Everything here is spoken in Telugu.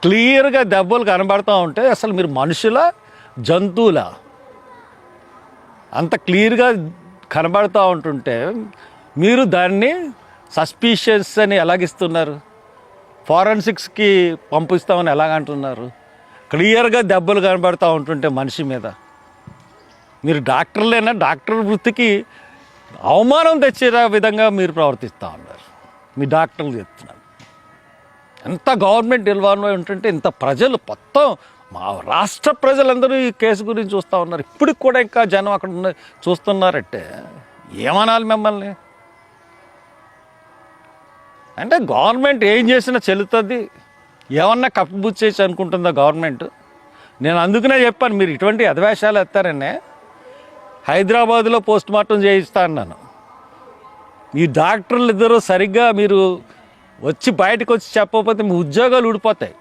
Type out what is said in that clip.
క్లియర్గా దెబ్బలు కనబడుతూ ఉంటే అసలు మీరు మనుషుల జంతువుల అంత క్లియర్గా కనబడుతూ ఉంటుంటే మీరు దాన్ని సస్పీషియస్ అని ఎలాగిస్తున్నారు? ఫారెన్సిక్స్కి పంపిస్తామని ఎలాగంటున్నారు? క్లియర్గా దెబ్బలు కనబడుతూ ఉంటుంటే మనిషి మీద మీరు డాక్టర్లైనా డాక్టర్ వృత్తికి అవమానం తెచ్చే విధంగా మీరు ప్రవర్తిస్తూ ఉన్నారు. మీ డాక్టర్లు చెప్తున్నారు. ఎంత గవర్నమెంట్ ఇన్వాల్వ్ అయి ఉంటుంటే ఇంత ప్రజలు మొత్తం మా రాష్ట్ర ప్రజలందరూ ఈ కేసు గురించి చూస్తూ ఉన్నారు. ఇప్పటికి కూడా ఇంకా జనం అక్కడ ఉన్న చూస్తున్నారంటే ఏమనాలి మిమ్మల్ని? అంటే గవర్నమెంట్ ఏం చేసినా చెల్లుతుంది, ఏమన్నా కప్పిపుచ్చేసి అనుకుంటుందా గవర్నమెంట్? నేను అందుకనే చెప్పాను, మీరు ఇటువంటి అధవేశాలు ఎత్తారనే హైదరాబాద్లో పోస్ట్ మార్టం చేయిస్తా అన్నాను. ఈ డాక్టర్లు ఇద్దరు సరిగ్గా మీరు వచ్చి బయటకు వచ్చి చెప్పకపోతే మీ ఉద్యోగాలు ఊడిపోతాయి.